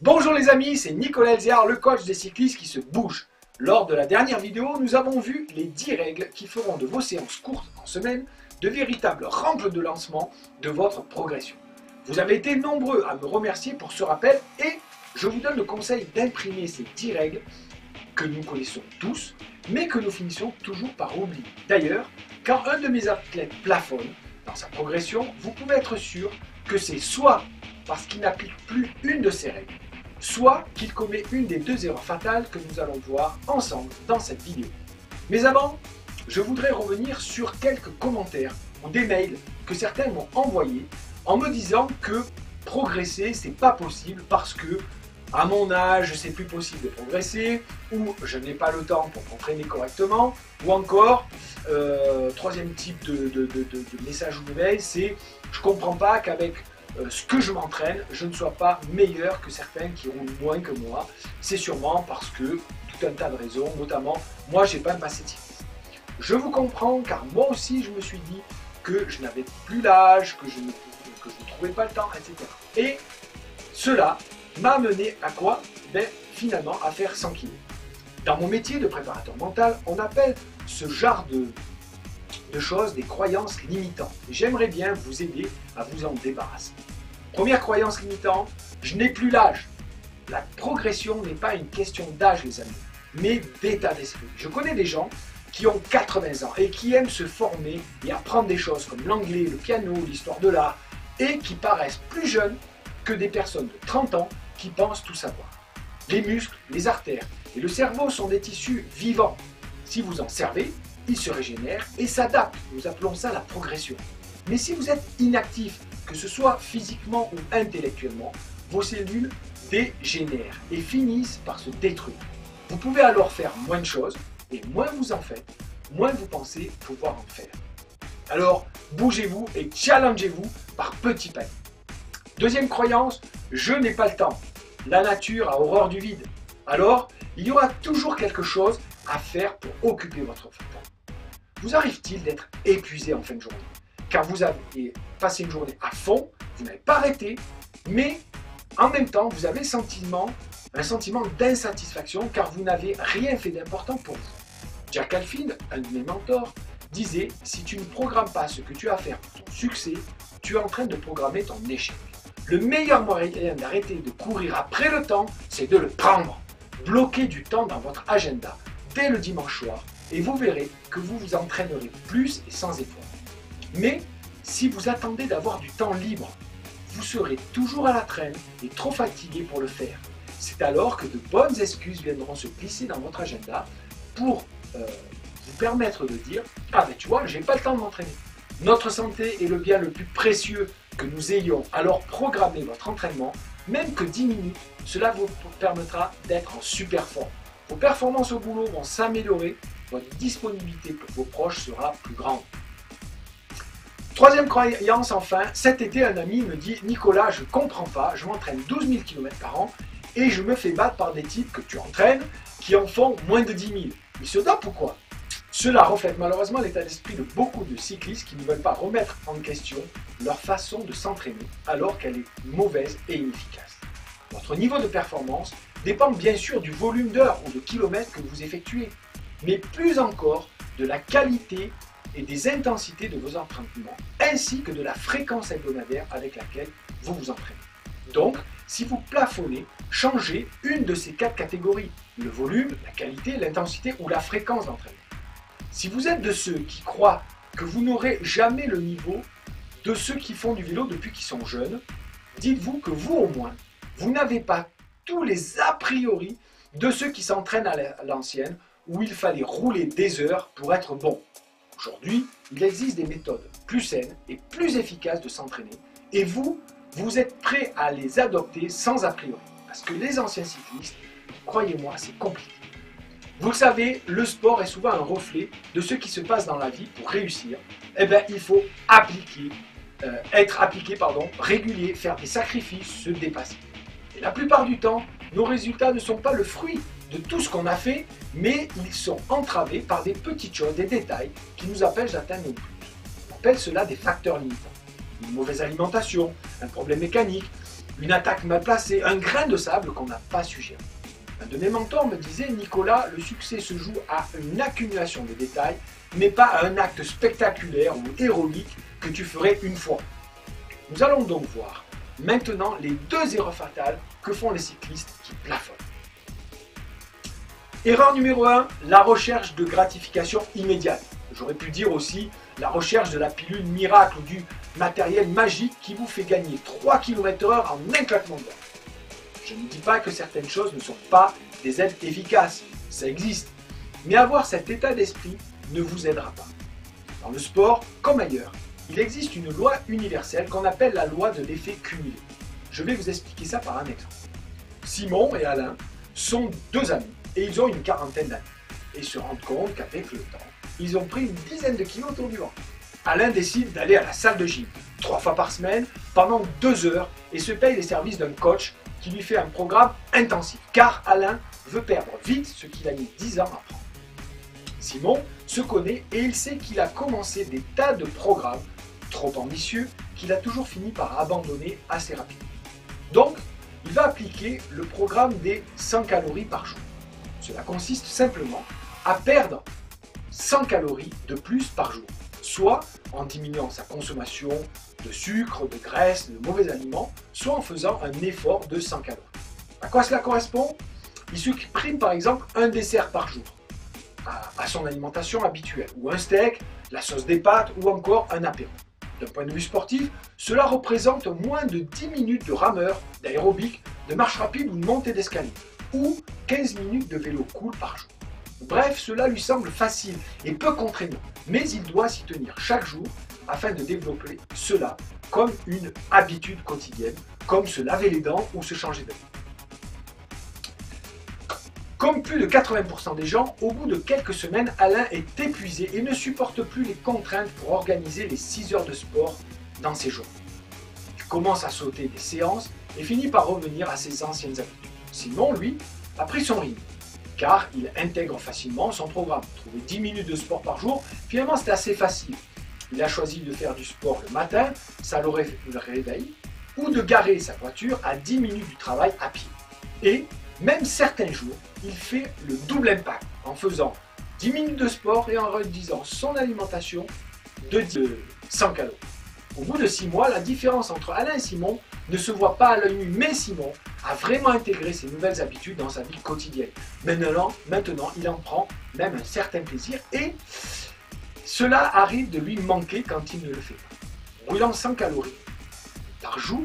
Bonjour les amis, c'est Nicolas Elziar, le coach des cyclistes qui se bougent. Lors de la dernière vidéo, nous avons vu les 10 règles qui feront de vos séances courtes en semaine de véritables rampes de lancement de votre progression. Vous avez été nombreux à me remercier pour ce rappel et je vous donne le conseil d'imprimer ces 10 règles que nous connaissons tous, mais que nous finissons toujours par oublier. D'ailleurs, quand un de mes athlètes plafonne dans sa progression, vous pouvez être sûr que c'est soit parce qu'il n'applique plus une de ces règles, soit qu'il commet une des deux erreurs fatales que nous allons voir ensemble dans cette vidéo. Mais avant, je voudrais revenir sur quelques commentaires ou des mails que certains m'ont envoyés en me disant que progresser, c'est pas possible parce que à mon âge, c'est plus possible de progresser, ou je n'ai pas le temps pour m'entraîner correctement, ou encore, troisième type de message ou de mail, c'est je comprends pas qu'avec ce que je m'entraîne, je ne sois pas meilleur que certains qui roulent moins que moi. C'est sûrement parce que tout un tas de raisons, notamment moi j'ai pas de passé de cycliste. Je vous comprends car moi aussi je me suis dit que je n'avais plus l'âge, que je ne trouvais pas le temps, etc. Et cela m'a mené à quoi? Finalement à faire 100 kg. Dans mon métier de préparateur mental, on appelle ce genre de choses des croyances limitantes. J'aimerais bien vous aider à vous en débarrasser. Première croyance limitante, je n'ai plus l'âge. La progression n'est pas une question d'âge les amis, mais d'état d'esprit. Je connais des gens qui ont 80 ans et qui aiment se former et apprendre des choses comme l'anglais, le piano, l'histoire de l'art et qui paraissent plus jeunes que des personnes de 30 ans qui pensent tout savoir. Les muscles, les artères et le cerveau sont des tissus vivants. Si vous en servez, ils se régénèrent et s'adaptent. Nous appelons ça la progression. Mais si vous êtes inactif, que ce soit physiquement ou intellectuellement, vos cellules dégénèrent et finissent par se détruire. Vous pouvez alors faire moins de choses et moins vous en faites, moins vous pensez pouvoir en faire. Alors, bougez-vous et challengez-vous par petits paliers. Deuxième croyance, je n'ai pas le temps. La nature a horreur du vide. Alors, il y aura toujours quelque chose à faire pour occuper votre temps. Vous arrive-t-il d'être épuisé en fin de journée? Car vous avez passé une journée à fond, vous n'avez pas arrêté, mais en même temps, vous avez un sentiment d'insatisfaction car vous n'avez rien fait d'important pour vous. Jack Canfield, un de mes mentors, disait « Si tu ne programmes pas ce que tu as à faire pour ton succès, tu es en train de programmer ton échec. » Le meilleur moyen d'arrêter de courir après le temps, c'est de le prendre. Bloquez du temps dans votre agenda dès le dimanche soir et vous verrez que vous vous entraînerez plus et sans effort. Mais si vous attendez d'avoir du temps libre, vous serez toujours à la traîne et trop fatigué pour le faire. C'est alors que de bonnes excuses viendront se glisser dans votre agenda pour vous permettre de dire « Ah ben tu vois, j'ai pas le temps de m'entraîner ». Notre santé est le bien le plus précieux que nous ayons, alors programmez votre entraînement, même que 10 minutes, cela vous permettra d'être en super forme. Vos performances au boulot vont s'améliorer, votre disponibilité pour vos proches sera plus grande. Troisième croyance enfin, cet été un ami me dit « Nicolas, je comprends pas, je m'entraîne 12 000 km par an et je me fais battre par des types que tu entraînes qui en font moins de 10 000. Ils se dopent ou quoi ?» Cela reflète malheureusement l'état d'esprit de beaucoup de cyclistes qui ne veulent pas remettre en question leur façon de s'entraîner alors qu'elle est mauvaise et inefficace. Votre niveau de performance dépend bien sûr du volume d'heures ou de kilomètres que vous effectuez, mais plus encore de la qualité et des intensités de vos entraînements, ainsi que de la fréquence hebdomadaire avec laquelle vous vous entraînez. Donc, si vous plafonnez, changez une de ces 4 catégories, le volume, la qualité, l'intensité ou la fréquence d'entraînement. Si vous êtes de ceux qui croient que vous n'aurez jamais le niveau de ceux qui font du vélo depuis qu'ils sont jeunes, dites-vous que vous au moins, vous n'avez pas tous les a priori de ceux qui s'entraînent à l'ancienne où il fallait rouler des heures pour être bon. Aujourd'hui, il existe des méthodes plus saines et plus efficaces de s'entraîner et vous êtes prêt à les adopter sans a priori. Parce que les anciens cyclistes, croyez-moi, c'est compliqué. Vous le savez, le sport est souvent un reflet de ce qui se passe dans la vie pour réussir. Eh bien, il faut être appliqué, régulier, faire des sacrifices, se dépasser. Et la plupart du temps, nos résultats ne sont pas le fruit de tout ce qu'on a fait, mais ils sont entravés par des petites choses, des détails qui nous empêchent d'atteindre nos buts. On appelle cela des facteurs limitants. Une mauvaise alimentation, un problème mécanique, une attaque mal placée, un grain de sable qu'on n'a pas su gérer. Un de mes mentors me disait, Nicolas, le succès se joue à une accumulation de détails, mais pas à un acte spectaculaire ou héroïque que tu ferais une fois. Nous allons donc voir maintenant les deux erreurs fatales que font les cyclistes qui plafonnent. Erreur numéro 1, la recherche de gratification immédiate. J'aurais pu dire aussi la recherche de la pilule miracle ou du matériel magique qui vous fait gagner 3 km/h en un claquement de doigts. Je ne dis pas que certaines choses ne sont pas des aides efficaces, ça existe. Mais avoir cet état d'esprit ne vous aidera pas. Dans le sport, comme ailleurs, il existe une loi universelle qu'on appelle la loi de l'effet cumulé. Je vais vous expliquer ça par un exemple. Simon et Alain sont deux amis et ils ont une quarantaine d'années. Et se rendent compte qu'avec le temps, ils ont pris une dizaine de kilos autour du ventre. Alain décide d'aller à la salle de gym 3 fois par semaine pendant 2 heures et se paye les services d'un coach qui lui fait un programme intensif. Car Alain veut perdre vite ce qu'il a mis 10 ans à prendre. Simon se connaît et il sait qu'il a commencé des tas de programmes trop ambitieux qu'il a toujours fini par abandonner assez rapidement. Donc, il va appliquer le programme des 100 calories par jour. Cela consiste simplement à perdre 100 calories de plus par jour, soit en diminuant sa consommation de sucre, de graisse, de mauvais aliments, soit en faisant un effort de 100 calories. À quoi cela correspond? Il supprime par exemple un dessert par jour à son alimentation habituelle, ou un steak, la sauce des pâtes, ou encore un apéro. D'un point de vue sportif, cela représente moins de 10 minutes de rameur, d'aérobic, de marche rapide ou de montée d'escalier, ou 15 minutes de vélo cool par jour. Bref, cela lui semble facile et peu contraignant, mais il doit s'y tenir chaque jour afin de développer cela comme une habitude quotidienne, comme se laver les dents ou se changer d'habit. Comme plus de 80% des gens, au bout de quelques semaines, Alain est épuisé et ne supporte plus les contraintes pour organiser les 6 heures de sport dans ses jours. Il commence à sauter des séances et finit par revenir à ses anciennes habitudes. Simon, lui, a pris son rythme, car il intègre facilement son programme. Trouver 10 minutes de sport par jour, finalement c'est assez facile. Il a choisi de faire du sport le matin, ça le réveille, ou de garer sa voiture à 10 minutes du travail à pied. Et même certains jours, il fait le double impact en faisant 10 minutes de sport et en réduisant son alimentation de 100 calories. Au bout de 6 mois, la différence entre Alain et Simon ne se voit pas à l'œil nu, mais Simon a vraiment intégré ces nouvelles habitudes dans sa vie quotidienne. Maintenant, il en prend même un certain plaisir et cela arrive de lui manquer quand il ne le fait pas. Brûlant 100 calories par jour,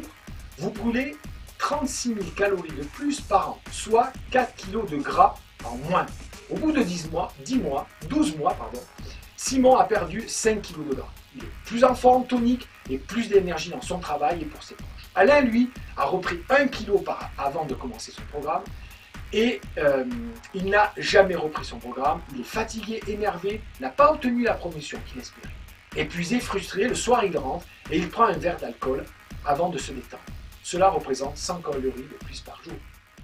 vous brûlez 36 000 calories de plus par an, soit 4 kg de gras en moins. Au bout de 12 mois, Simon a perdu 5 kg de gras. Il est plus en forme, tonique et plus d'énergie dans son travail et pour ses proches. Alain, lui, a repris 1 kg avant de commencer son programme et il n'a jamais repris son programme. Il est fatigué, énervé, n'a pas obtenu la promotion qu'il espérait. Épuisé, frustré, le soir il rentre et il prend un verre d'alcool avant de se détendre. Cela représente 100 calories de plus par jour.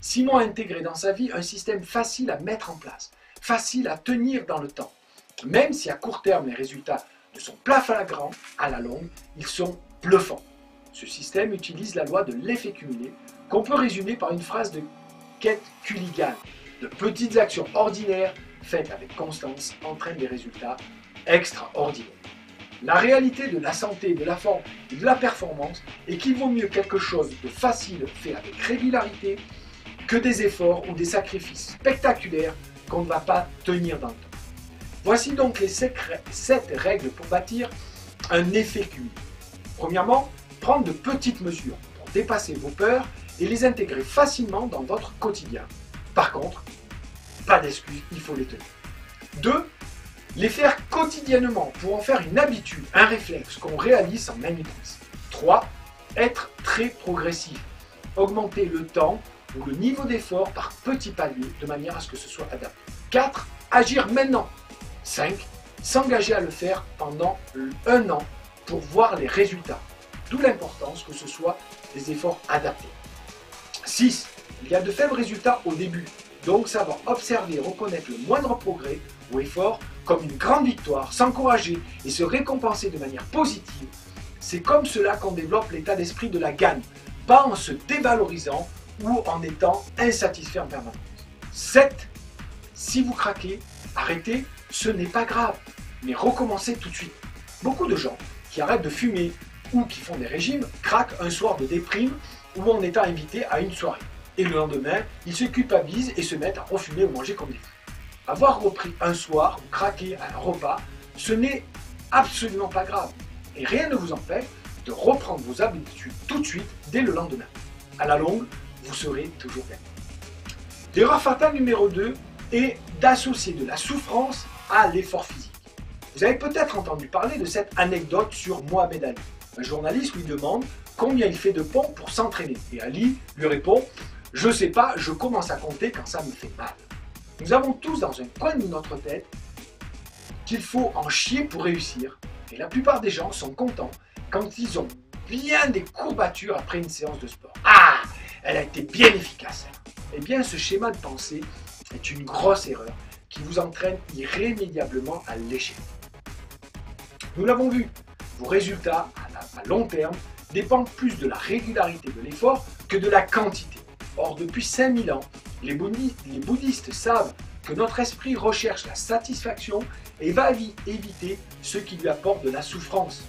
Simon a intégré dans sa vie un système facile à mettre en place, facile à tenir dans le temps. Même si à court terme les résultats ne sont pas flagrants, à la longue, ils sont bluffants. Ce système utilise la loi de l'effet cumulé, qu'on peut résumer par une phrase de Kate Culligan. De petites actions ordinaires faites avec constance entraînent des résultats extraordinaires. La réalité de la santé, de la forme et de la performance est qu'il vaut mieux quelque chose de facile fait avec régularité que des efforts ou des sacrifices spectaculaires qu'on ne va pas tenir dans le temps. Voici donc les 7 règles pour bâtir un effet cumulé. Premièrement, prendre de petites mesures pour dépasser vos peurs et les intégrer facilement dans votre quotidien. Par contre, pas d'excuses, il faut les tenir. 2. Les faire quotidiennement pour en faire une habitude, un réflexe qu'on réalise sans même y penser. 3. Être très progressif. Augmenter le temps ou le niveau d'effort par petits paliers de manière à ce que ce soit adapté. 4. Agir maintenant. 5. S'engager à le faire pendant 1 an pour voir les résultats. D'où l'importance que ce soit des efforts adaptés. 6. Il y a de faibles résultats au début. Donc savoir observer et reconnaître le moindre progrès ou effort comme une grande victoire, s'encourager et se récompenser de manière positive, c'est comme cela qu'on développe l'état d'esprit de la gagne. pas en se dévalorisant ou en étant insatisfait en permanence. 7. Si vous craquez, arrêtez, ce n'est pas grave, mais recommencez tout de suite. Beaucoup de gens qui arrêtent de fumer ou qui font des régimes craquent un soir de déprime ou en étant invités à une soirée. Et le lendemain, ils se culpabilisent et se mettent à refumer ou manger comme des fous. Avoir repris un soir ou craqué à un repas, ce n'est absolument pas grave. Et rien ne vous empêche de reprendre vos habitudes tout de suite dès le lendemain. À la longue, vous serez toujours bien. L'erreur fatale numéro 2 est d'associer de la souffrance à l'effort physique. Vous avez peut-être entendu parler de cette anecdote sur Mohamed Ali. Un journaliste lui demande combien il fait de pompes pour s'entraîner. Et Ali lui répond « Je sais pas, je commence à compter quand ça me fait mal ». Nous avons tous dans un coin de notre tête qu'il faut en chier pour réussir. Et la plupart des gens sont contents quand ils ont bien des courbatures après une séance de sport. Ah, elle a été bien efficace. Eh bien, ce schéma de pensée est une grosse erreur qui vous entraîne irrémédiablement à l'échec. Nous l'avons vu, vos résultats à long terme dépendent plus de la régularité de l'effort que de la quantité. Or, depuis 5000 ans, les bouddhistes savent que notre esprit recherche la satisfaction et va éviter ce qui lui apporte de la souffrance.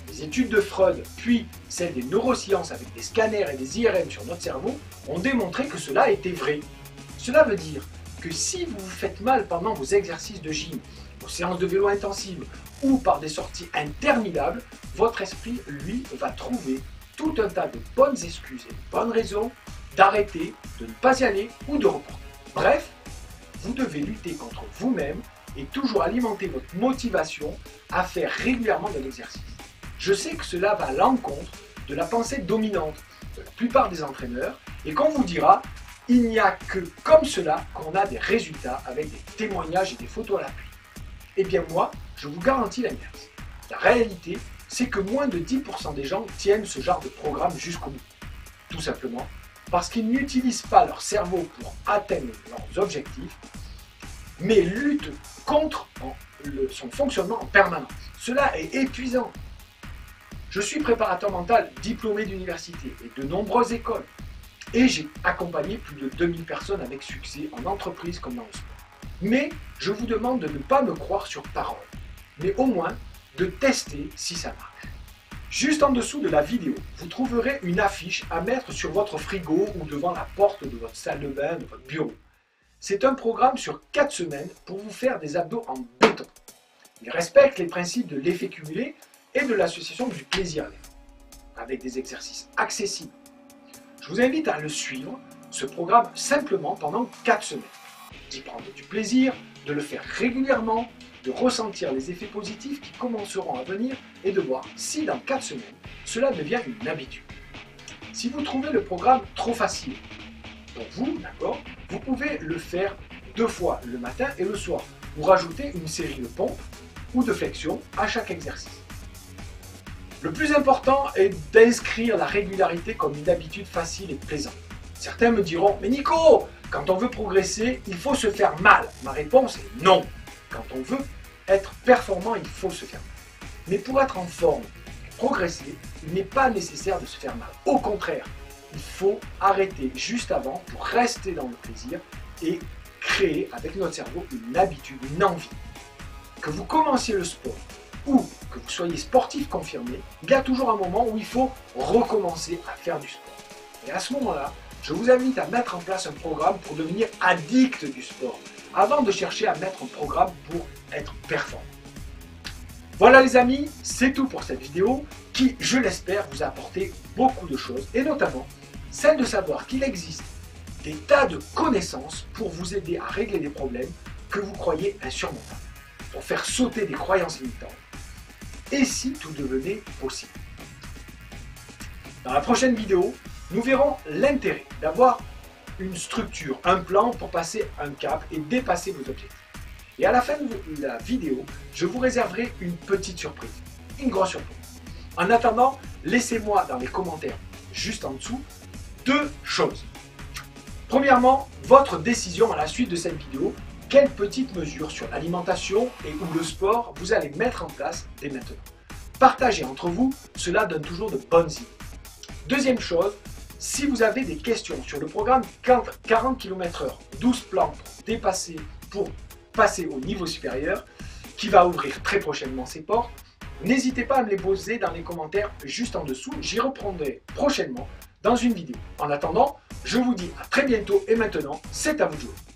Les études de Freud, puis celles des neurosciences avec des scanners et des IRM sur notre cerveau, ont démontré que cela était vrai. Cela veut dire que si vous vous faites mal pendant vos exercices de gym, vos séances de vélo intensives ou par des sorties interminables, votre esprit, lui, va trouver tout un tas de bonnes excuses et de bonnes raisons d'arrêter, de ne pas y aller ou de reporter. Bref, vous devez lutter contre vous-même et toujours alimenter votre motivation à faire régulièrement de l'exercice. Je sais que cela va à l'encontre de la pensée dominante de la plupart des entraîneurs et qu'on vous dira il n'y a que comme cela qu'on a des résultats avec des témoignages et des photos à l'appui. Eh bien moi, je vous garantis l'inverse. La réalité, c'est que moins de 10% des gens tiennent ce genre de programme jusqu'au bout. Tout simplement parce qu'ils n'utilisent pas leur cerveau pour atteindre leurs objectifs, mais luttent contre son fonctionnement en permanence. Cela est épuisant. Je suis préparateur mental diplômé d'université et de nombreuses écoles. Et j'ai accompagné plus de 2000 personnes avec succès en entreprise comme dans le sport. Mais je vous demande de ne pas me croire sur parole, mais au moins de tester si ça marche. Juste en dessous de la vidéo, vous trouverez une affiche à mettre sur votre frigo ou devant la porte de votre salle de bain, de votre bureau. C'est un programme sur 4 semaines pour vous faire des abdos en béton. Il respecte les principes de l'effet cumulé et de l'association du plaisir à l'effort, avec des exercices accessibles. Je vous invite à le suivre, ce programme, simplement pendant 4 semaines. D'y prendre du plaisir, de le faire régulièrement, de ressentir les effets positifs qui commenceront à venir et de voir si dans 4 semaines, cela devient une habitude. Si vous trouvez le programme trop facile pour vous, d'accord, vous pouvez le faire 2 fois le matin et le soir, ou rajouter une série de pompes ou de flexions à chaque exercice. Le plus important est d'inscrire la régularité comme une habitude facile et plaisante. Certains me diront « Mais Nico, quand on veut progresser, il faut se faire mal ». Ma réponse est non. Quand on veut être performant, il faut se faire mal. Mais pour être en forme et progresser, il n'est pas nécessaire de se faire mal. Au contraire, il faut arrêter juste avant pour rester dans le plaisir et créer avec notre cerveau une habitude, une envie. Que vous commenciez le sport ou que vous soyez sportif confirmé, il y a toujours un moment où il faut recommencer à faire du sport. Et à ce moment-là, je vous invite à mettre en place un programme pour devenir addict du sport, avant de chercher à mettre un programme pour être performant. Voilà les amis, c'est tout pour cette vidéo qui, je l'espère, vous a apporté beaucoup de choses, et notamment celle de savoir qu'il existe des tas de connaissances pour vous aider à régler des problèmes que vous croyez insurmontables, pour faire sauter des croyances limitantes. Et si tout devenait possible? Dans la prochaine vidéo, nous verrons l'intérêt d'avoir une structure, un plan pour passer un cap et dépasser vos objectifs. Et à la fin de la vidéo, je vous réserverai une petite surprise, une grosse surprise. En attendant, laissez-moi dans les commentaires juste en dessous 2 choses. Premièrement, votre décision à la suite de cette vidéo. Quelles petites mesures sur l'alimentation et ou le sport vous allez mettre en place dès maintenant? Partagez entre vous, cela donne toujours de bonnes idées. Deuxième chose, si vous avez des questions sur le programme 40 km/h, 12 plans pour dépasser, pour passer au niveau supérieur, qui va ouvrir très prochainement ses portes, n'hésitez pas à me les poser dans les commentaires juste en dessous, j'y reprendrai prochainement dans une vidéo. En attendant, je vous dis à très bientôt et maintenant, c'est à vous de jouer.